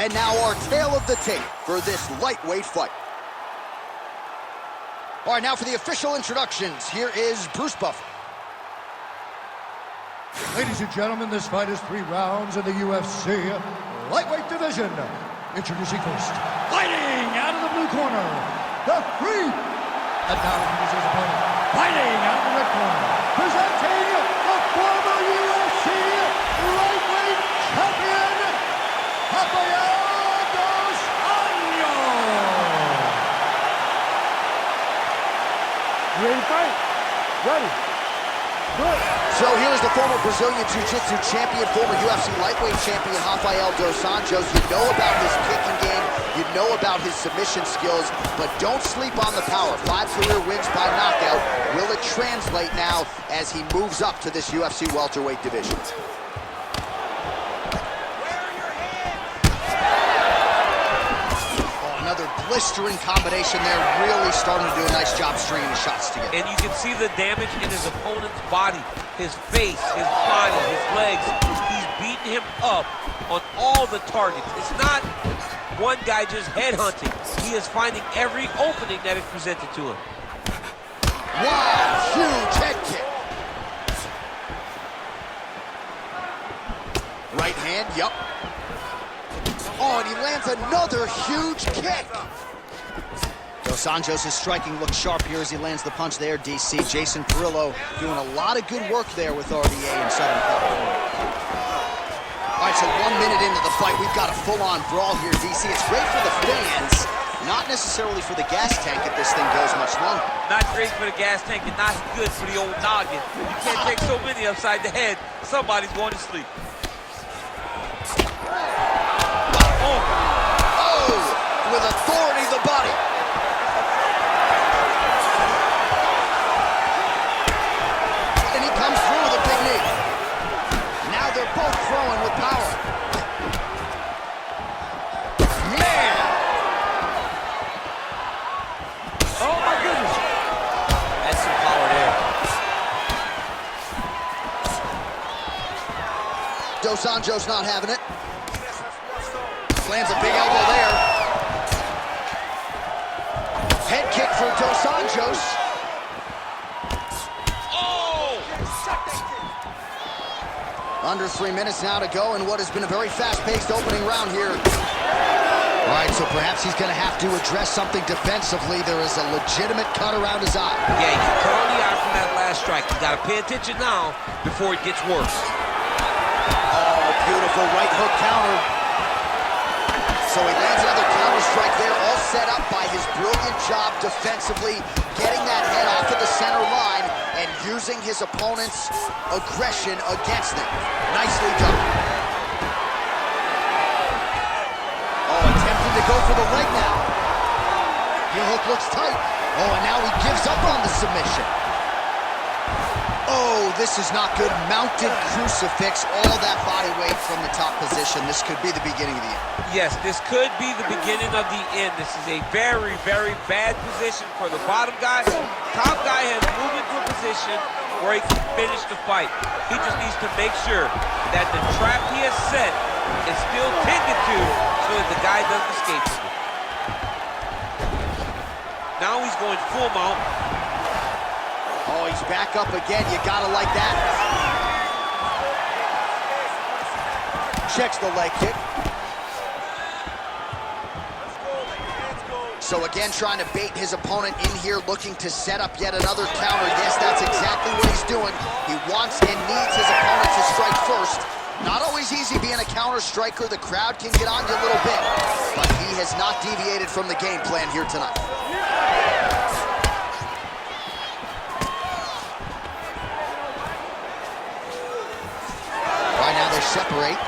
And now our tale of the tape for this lightweight fight. All right, now for the official introductions, here is Bruce Buffer. Ladies and gentlemen, this fight is 3 rounds in the UFC lightweight division. Introducing first, fighting out of the blue corner, the Freak. And now introduces his opponent, fighting out of the red corner, presenting the former UFC lightweight champion, Rafael Dos Anjos. You ready to fight? Ready. Good. So here's the former Brazilian Jiu-Jitsu champion, former UFC lightweight champion, Rafael Dos Anjos. You know about his kicking game, you know about his submission skills, but don't sleep on the power. 5 career wins by knockout. Will it translate now as he moves up to this UFC welterweight division? Another blistering combination there, really starting to do a nice job stringing the shots together. And you can see the damage in his opponent's body, his face, his body, his legs. He's beating him up on all the targets. It's not one guy just headhunting. He is finding every opening that is presented to him. Wow, huge head kick. Right hand, yup. Oh, and he lands another huge kick. Dos Anjos' striking looks sharp here as he lands the punch there, DC. Jason Perillo doing a lot of good work there with RDA in Southern California. All right, so 1 minute into the fight, we've got a full-on brawl here, DC. It's great for the fans, not necessarily for the gas tank if this thing goes much longer. Not great for the gas tank and not good for the old noggin. You can't take so many upside the head. Somebody's going to sleep. With authority to the body. And he comes through with a big knee. Now they're both throwing with power. Man! Oh my goodness! That's some power there. Dos Anjos not having it. Lands a big elbow there. Head kick for Dos Anjos. Oh! Under 3 minutes now to go in what has been a very fast-paced opening round here. All right, so perhaps he's going to have to address something defensively. There is a legitimate cut around his eye. Yeah, you cut on the eye from that last strike. You got to pay attention now before it gets worse. Oh, beautiful right hook counter. So he lands another counter strike there, all set up by his brilliant job defensively, getting that head off of the center line and using his opponent's aggression against them. Nicely done. Oh, attempting to go for the leg now. Heel hook looks tight. Oh, and now he gives up on the submission. Oh, this is not good. Mounted crucifix, all that body weight from the top position. This could be the beginning of the end. Yes, this could be the beginning of the end. This is a very, very bad position for the bottom guy. Top guy has moved into a position where he can finish the fight. He just needs to make sure that the trap he has set is still tended to so that the guy doesn't escape from it. Now he's going full mount. Oh, he's back up again. You gotta like that. Checks the leg kick. So again, trying to bait his opponent in here, looking to set up yet another counter. Yes, that's exactly what he's doing. He wants and needs his opponent to strike first. Not always easy being a counter striker. The crowd can get on you a little bit, but he has not deviated from the game plan here tonight. Right now they separate.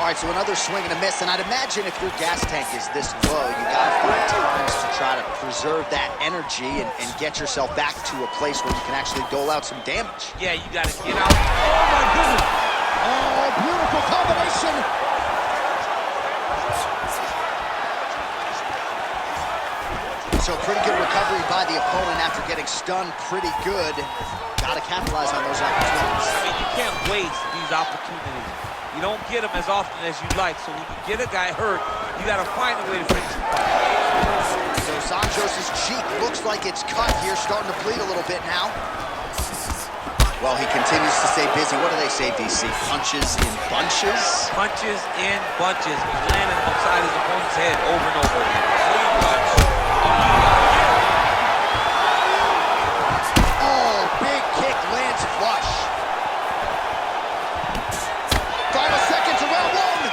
All right, so another swing and a miss, and I'd imagine if your gas tank is this low, you gotta find times to try to preserve that energy and get yourself back to a place where you can actually dole out some damage. Yeah, you gotta get out. Oh my goodness! Oh, beautiful combination. So pretty good recovery by the opponent after getting stunned pretty good. Gotta capitalize on those opportunities. I mean, you can't waste these opportunities. You don't get them as often as you'd like. So when you get a guy hurt, you got to find a way to finish the fight. Dos Anjos' cheek looks like it's cut here, starting to bleed a little bit now. Well, he continues to stay busy. What do they say, DC? Punches in bunches? Punches in bunches. He's landing upside his opponent's head over and over again. Punch. Oh, big kick lands flush. 5 seconds to round one.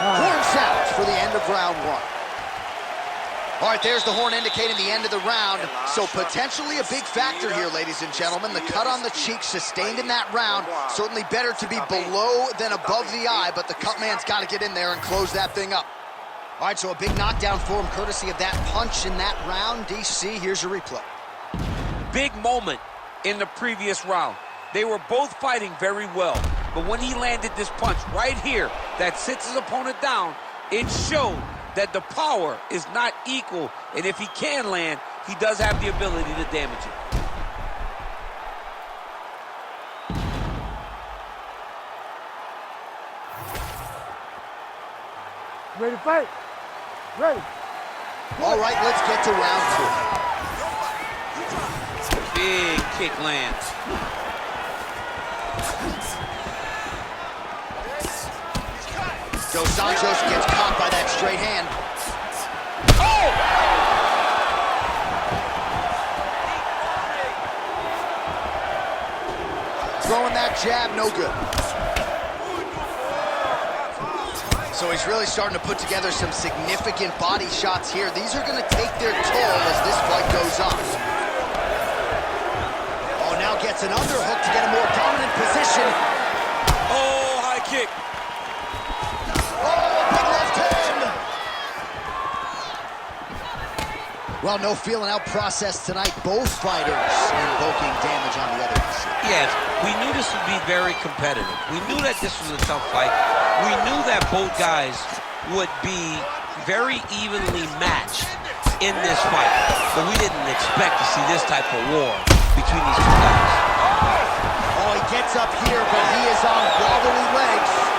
Horn sounds for the end of round one. All right, there's the horn indicating the end of the round. So potentially a big factor here, ladies and gentlemen. The cut on the cheek sustained in that round. Certainly better to be below than above the eye, but the cut man's got to get in there and close that thing up. All right, so a big knockdown for him, courtesy of that punch in that round. DC, here's your replay. Big moment in the previous round. They were both fighting very well, but when he landed this punch right here that sits his opponent down, it showed that the power is not equal, and if he can land, he does have the ability to damage it. Ready to fight? Ready. All right, let's get to round two. Big kick lands. Dos Anjos gets caught by that straight hand. Oh! Throwing that jab, no good. So he's really starting to put together some significant body shots here. These are going to take their toll as this fight goes on. Oh, now gets an underhook to get a more dominant position. Oh, high kick. Well, no feeling out process tonight. Both fighters invoking damage on the other. Yes, we knew this would be very competitive. We knew that this was a tough fight. We knew that both guys would be very evenly matched in this fight. But we didn't expect to see this type of war between these two guys. Oh, he gets up here, but he is on wobbly legs.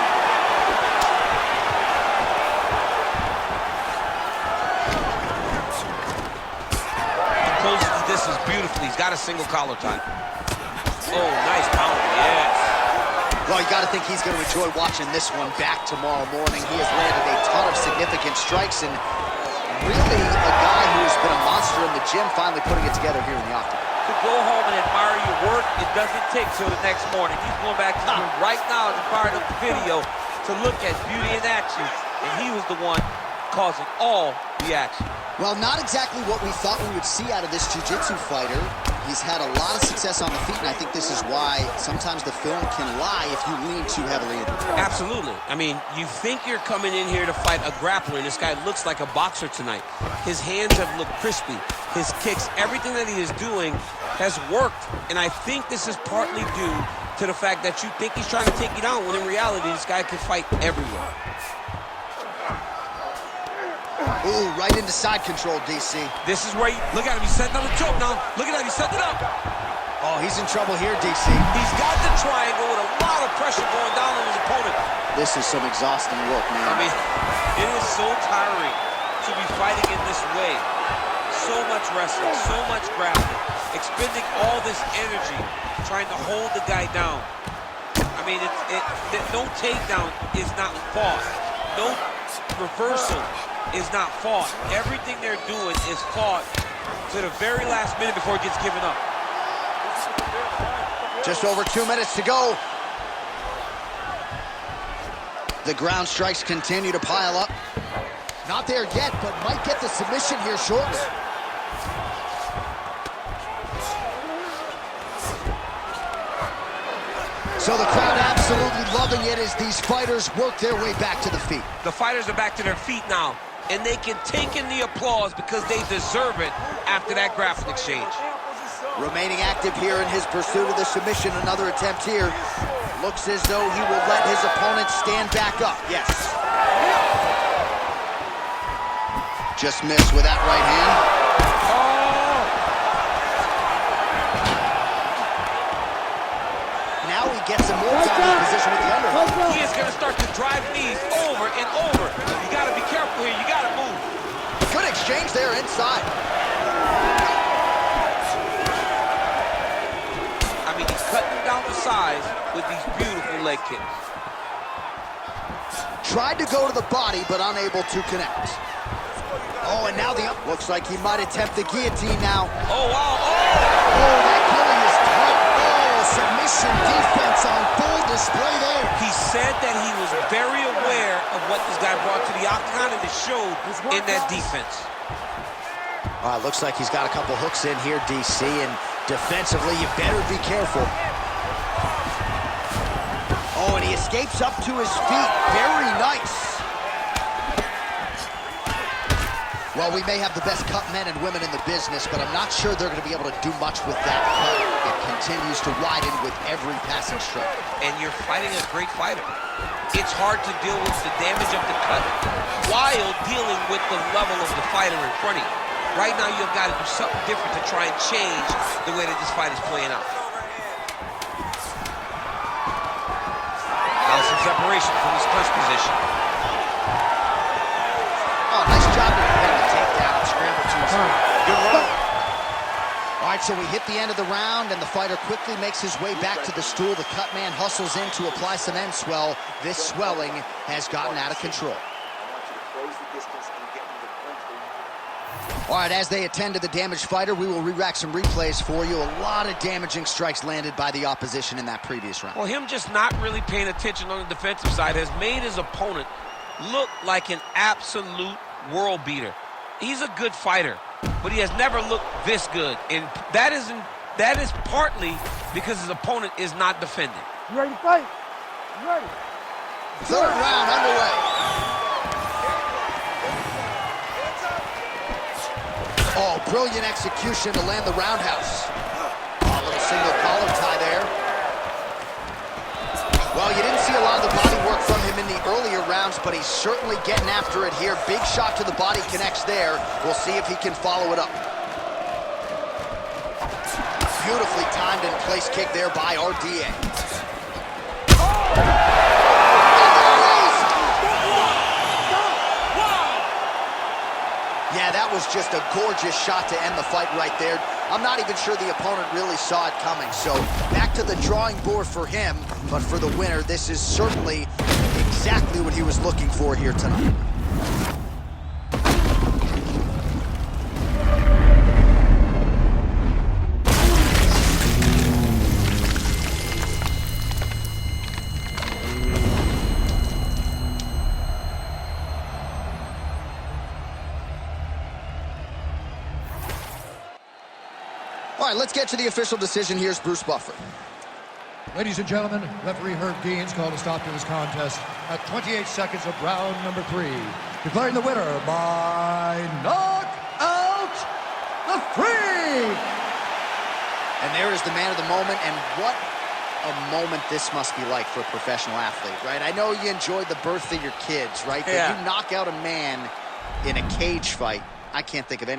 This is beautiful. He's got a single collar tie. Oh, nice power, yes. Well, you got to think he's going to enjoy watching this one back tomorrow morning. He has landed a ton of significant strikes and really a guy who's been a monster in the gym, finally putting it together here in the octagon. To go home and admire your work, it doesn't take till the next morning. He's going back to the room right now and firing up the video to look at beauty in action, and he was the one causing all the action. Well, not exactly what we thought we would see out of this jiu-jitsu fighter. He's had a lot of success on the feet, and I think this is why sometimes the film can lie if you lean too heavily into it. Absolutely. I mean, you think you're coming in here to fight a grappler, and this guy looks like a boxer tonight. His hands have looked crispy. His kicks, everything that he is doing has worked, and I think this is partly due to the fact that you think he's trying to take you down, when in reality, this guy can fight everywhere. Ooh, right into side control, DC. This is where look at him, he's setting up a choke now. Look at that, he's setting it up. Oh, he's in trouble here, DC. He's got the triangle with a lot of pressure going down on his opponent. This is some exhausting work, man. I mean, it is so tiring to be fighting in this way. So much wrestling, so much grappling, expending all this energy trying to hold the guy down. I mean, no takedown is not fought. No reversal is not fought. Everything they're doing is fought to the very last minute before it gets given up. Just over 2 minutes to go. The ground strikes continue to pile up. Not there yet, but might get the submission here shortly. So the crowd absolutely loving it as these fighters work their way back to the feet. The fighters are back to their feet now, and they can take in the applause because they deserve it after that grappling exchange. Remaining active here in his pursuit of the submission. Another attempt here. Looks as though he will let his opponent stand back up. Yes. Just missed with that right hand. Oh! Now he gets a more dominant position with the underhook. He is going to start to drive knees over and over. You got to be careful here. You got to move. Good exchange there inside. I mean, he's cutting him down to size with these beautiful leg kicks. Tried to go to the body, but unable to connect. Oh, and now looks like he might attempt the guillotine now. Oh, wow. Oh! Oh, that gilly is tight. Oh, submission defense on full display there. He said that he was very aware of what this guy brought to the octagon, and it showed in that defense. All right, looks like he's got a couple hooks in here, DC, and defensively, you better be careful. Oh, and he escapes up to his feet. Very nice. Well, we may have the best cut men and women in the business, but I'm not sure they're going to be able to do much with that cut. It continues to widen with every passing stroke. And you're fighting a great fighter. It's hard to deal with the damage of the cut while dealing with the level of the fighter in front of you. Right now, you've got to do something different to try and change the way that this fight is playing out. Now some separation from his punch position. Oh, nice job to get the takedown and scramble to his feet. Good run. All right, so we hit the end of the round, and the fighter quickly makes his way back to the stool. The cut man hustles in to apply some end swell. This swelling has gotten out of control. All right, as they attend to the damaged fighter, we will re-rack some replays for you. A lot of damaging strikes landed by the opposition in that previous round. Well, him just not really paying attention on the defensive side has made his opponent look like an absolute world beater. He's a good fighter, but he has never looked this good, and that is partly because his opponent is not defending. You ready to fight? You ready? Third round underway. Oh, brilliant execution to land the roundhouse. Oh, a little single collar tie there. Well, you didn't see a lot of the body work from him in the earlier rounds, but he's certainly getting after it here. Big shot to the body connects there. We'll see if he can follow it up. Beautifully timed and place kick there by RDA. Yeah, that was just a gorgeous shot to end the fight right there. I'm not even sure the opponent really saw it coming. So back to the drawing board for him, but for the winner, this is certainly exactly what he was looking for here tonight. All right, let's get to the official decision. Here's Bruce Buffer. Ladies and gentlemen, referee Herb Deans called a stop to this contest at 28 seconds of round number 3, declaring the winner by knockout, the Freak! And there is the man of the moment, and what a moment this must be like for a professional athlete, right? I know you enjoyed the birth of your kids, right? Yeah. But you knock out a man in a cage fight, I can't think of any